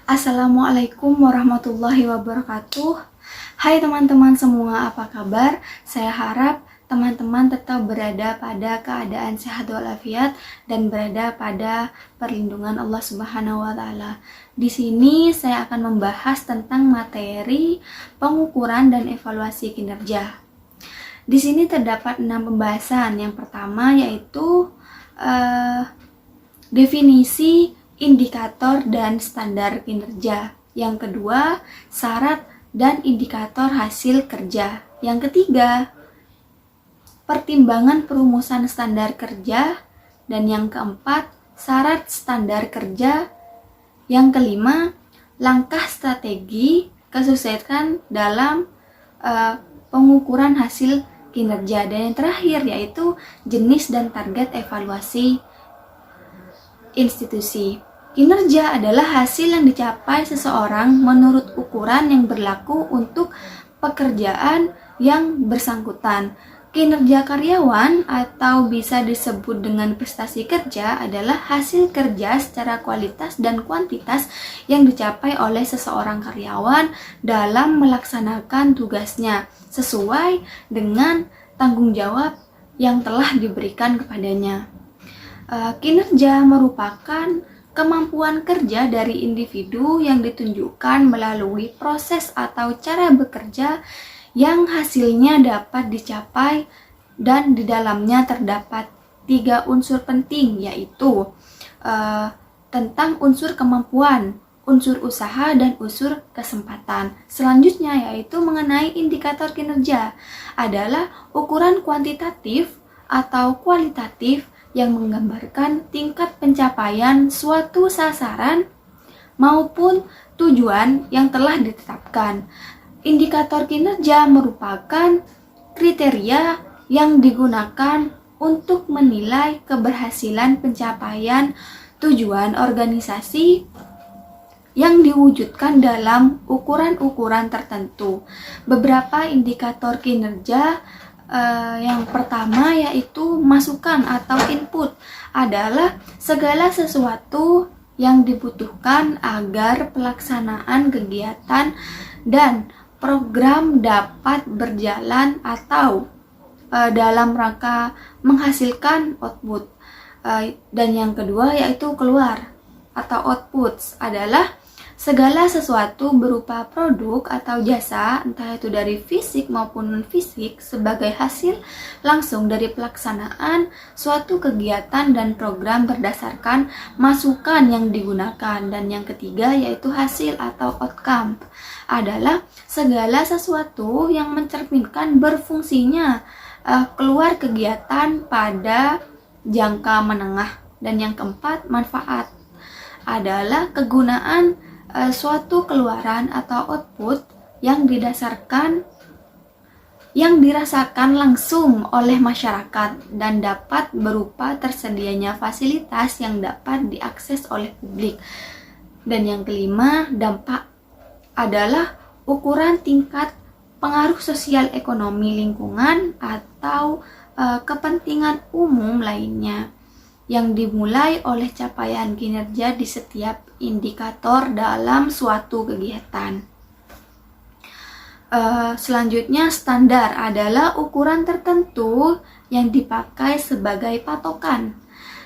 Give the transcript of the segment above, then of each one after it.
Assalamualaikum warahmatullahi wabarakatuh. Hai teman-teman semua, apa kabar? Saya harap teman-teman tetap berada pada keadaan sehat walafiat dan berada pada perlindungan Allah Subhanahu wa taala. Di sini saya akan membahas tentang materi pengukuran dan evaluasi kinerja. Di sini terdapat 6 pembahasan. Yang pertama yaitu definisi indikator dan standar kinerja. Yang kedua, syarat dan indikator hasil kerja. Yang ketiga, pertimbangan perumusan standar kerja. Dan yang keempat, syarat standar kerja. Yang kelima, langkah strategi kesuksesan dalam pengukuran hasil kinerja. Dan yang terakhir yaitu jenis dan target evaluasi institusi. Kinerja adalah hasil yang dicapai seseorang menurut ukuran yang berlaku untuk pekerjaan yang bersangkutan. Kinerja karyawan atau bisa disebut dengan prestasi kerja adalah hasil kerja secara kualitas dan kuantitas yang dicapai oleh seseorang karyawan dalam melaksanakan tugasnya sesuai dengan tanggung jawab yang telah diberikan kepadanya. Kinerja merupakan kemampuan kerja dari individu yang ditunjukkan melalui proses atau cara bekerja yang hasilnya dapat dicapai, dan di dalamnya terdapat 3 unsur penting, yaitu tentang unsur kemampuan, unsur usaha, dan unsur kesempatan. Selanjutnya yaitu mengenai indikator kinerja adalah ukuran kuantitatif atau kualitatif yang menggambarkan tingkat pencapaian suatu sasaran maupun tujuan yang telah ditetapkan. Indikator kinerja merupakan kriteria yang digunakan untuk menilai keberhasilan pencapaian tujuan organisasi yang diwujudkan dalam ukuran-ukuran tertentu. Beberapa indikator kinerja yang pertama yaitu masukan atau input adalah segala sesuatu yang dibutuhkan agar pelaksanaan kegiatan dan program dapat berjalan atau dalam rangka menghasilkan output. Dan yang kedua yaitu keluar atau outputs adalah segala sesuatu berupa produk atau jasa, entah itu dari fisik maupun non-fisik, sebagai hasil langsung dari pelaksanaan suatu kegiatan dan program berdasarkan masukan yang digunakan. Dan yang ketiga yaitu hasil atau outcome adalah segala sesuatu yang mencerminkan berfungsinya keluar kegiatan pada jangka menengah. Dan yang keempat, manfaat adalah kegunaan suatu keluaran atau output yang dirasakan langsung oleh masyarakat dan dapat berupa tersedianya fasilitas yang dapat diakses oleh publik. Dan yang kelima, dampak adalah ukuran tingkat pengaruh sosial ekonomi lingkungan atau kepentingan umum lainnya yang dimulai oleh capaian kinerja di setiap indikator dalam suatu kegiatan. Selanjutnya, standar adalah ukuran tertentu yang dipakai sebagai patokan.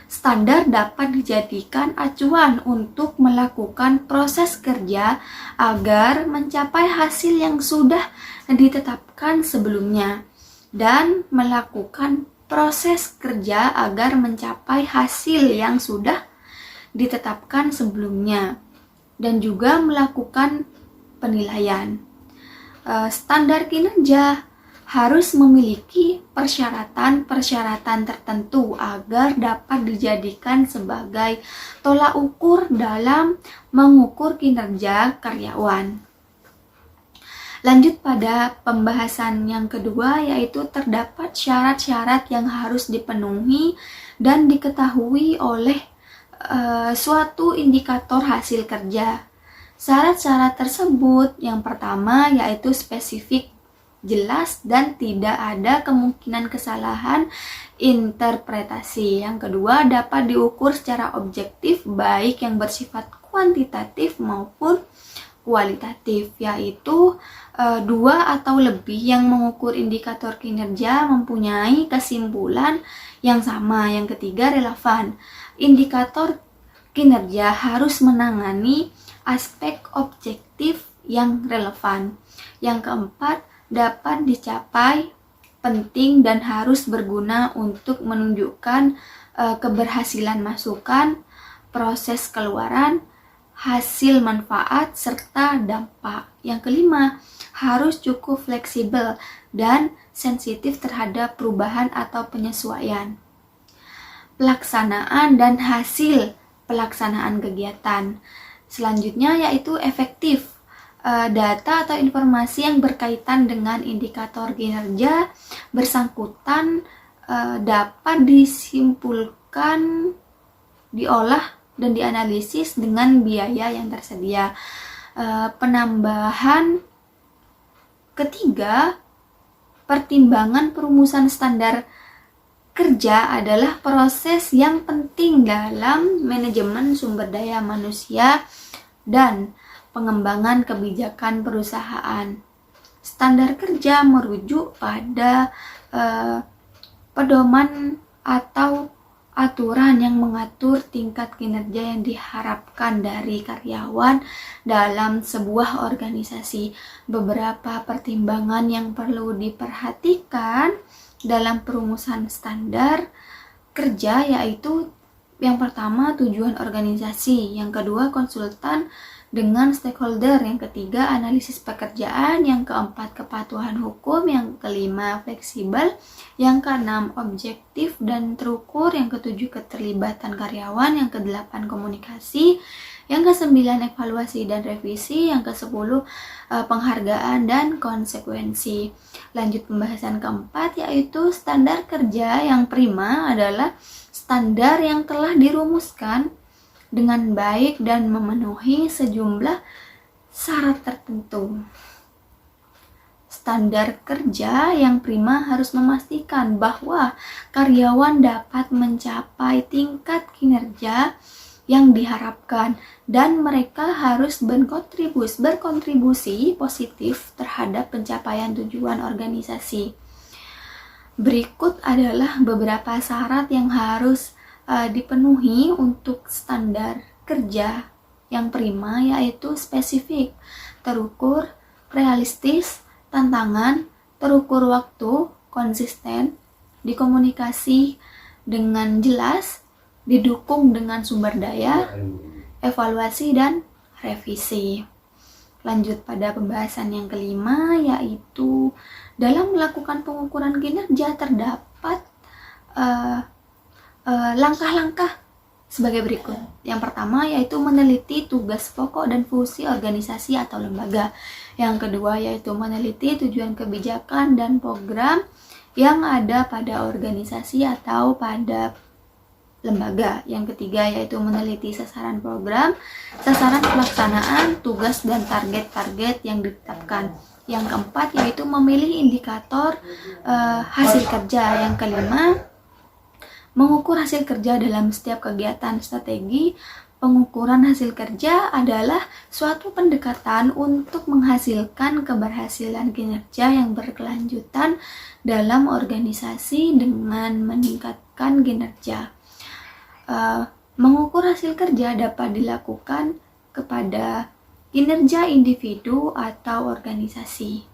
Standar dapat dijadikan acuan untuk melakukan proses kerja agar mencapai hasil yang sudah ditetapkan sebelumnya, dan melakukan proses kerja agar mencapai hasil yang sudah ditetapkan sebelumnya, dan juga melakukan penilaian. Standar kinerja harus memiliki persyaratan-persyaratan tertentu agar dapat dijadikan sebagai tolak ukur dalam mengukur kinerja karyawan. Lanjut pada pembahasan yang kedua, yaitu terdapat syarat-syarat yang harus dipenuhi dan diketahui oleh suatu indikator hasil kerja. Syarat-syarat tersebut yang pertama yaitu spesifik, jelas, dan tidak ada kemungkinan kesalahan interpretasi. Yang kedua, dapat diukur secara objektif baik yang bersifat kuantitatif maupun kualitatif, yaitu dua atau lebih yang mengukur indikator kinerja mempunyai kesimpulan yang sama. Yang ketiga, relevan. Indikator kinerja harus menangani aspek objektif yang relevan. Yang keempat, dapat dicapai, penting dan harus berguna untuk menunjukkan keberhasilan masukan, proses keluaran, hasil manfaat, serta dampak. Yang kelima, harus cukup fleksibel dan sensitif terhadap perubahan atau penyesuaian. Pelaksanaan dan hasil pelaksanaan kegiatan. Selanjutnya yaitu efektif. Data atau informasi yang berkaitan dengan indikator kinerja bersangkutan dapat disimpulkan, diolah, dan dianalisis dengan biaya yang tersedia. Penambahan ketiga, pertimbangan perumusan standar kerja adalah proses yang penting dalam manajemen sumber daya manusia dan pengembangan kebijakan perusahaan. Standar kerja merujuk pada pedoman atau aturan yang mengatur tingkat kinerja yang diharapkan dari karyawan dalam sebuah organisasi. Beberapa pertimbangan yang perlu diperhatikan dalam perumusan standar kerja yaitu yang pertama, tujuan organisasi, yang kedua, konsultan dengan stakeholder, yang ketiga, analisis pekerjaan, yang keempat, kepatuhan hukum, yang kelima, fleksibel, yang keenam, objektif dan terukur, yang ketujuh, keterlibatan karyawan, yang kedelapan, komunikasi, yang kesembilan, evaluasi dan revisi, yang kesepuluh, penghargaan dan konsekuensi. Lanjut pembahasan keempat, yaitu standar kerja. Yang prima adalah standar yang telah dirumuskan dengan baik dan memenuhi sejumlah syarat tertentu. Standar kerja yang prima harus memastikan bahwa karyawan dapat mencapai tingkat kinerja yang diharapkan dan mereka harus berkontribusi positif terhadap pencapaian tujuan organisasi. Berikut adalah beberapa syarat yang harus dipenuhi untuk standar kerja yang prima, yaitu spesifik, terukur, realistis, tantangan, terukur waktu, konsisten, dikomunikasi dengan jelas, didukung dengan sumber daya, evaluasi dan revisi. Lanjut pada pembahasan yang kelima, yaitu dalam melakukan pengukuran kinerja terdapat langkah-langkah sebagai berikut. Yang pertama yaitu meneliti tugas pokok dan fungsi organisasi atau lembaga. Yang kedua yaitu meneliti tujuan kebijakan dan program yang ada pada organisasi atau pada lembaga. Yang ketiga yaitu meneliti sasaran program, sasaran pelaksanaan, tugas dan target-target yang ditetapkan. Yang keempat yaitu memilih indikator hasil kerja. Yang kelima, mengukur hasil kerja dalam setiap kegiatan. Strategi pengukuran hasil kerja adalah suatu pendekatan untuk menghasilkan keberhasilan kinerja yang berkelanjutan dalam organisasi dengan meningkatkan kinerja. Mengukur hasil kerja dapat dilakukan kepada kinerja individu atau organisasi.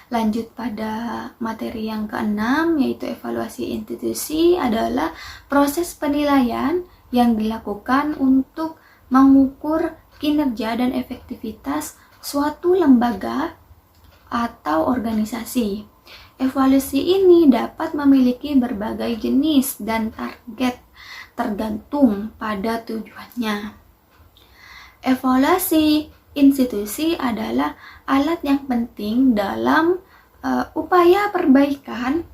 Lanjut pada materi yang keenam, yaitu evaluasi institusi adalah proses penilaian yang dilakukan untuk mengukur kinerja dan efektivitas suatu lembaga atau organisasi. Evaluasi ini dapat memiliki berbagai jenis dan target tergantung pada tujuannya. Evaluasi institusi adalah alat yang penting dalam upaya perbaikan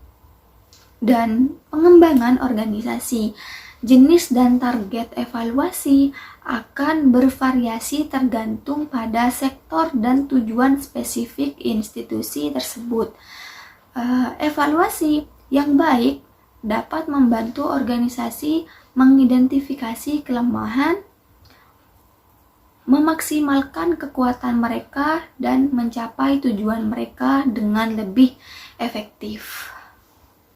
dan pengembangan organisasi. Jenis dan target evaluasi akan bervariasi tergantung pada sektor dan tujuan spesifik institusi tersebut. Evaluasi yang baik dapat membantu organisasi mengidentifikasi kelemahan, memaksimalkan kekuatan mereka dan mencapai tujuan mereka dengan lebih efektif.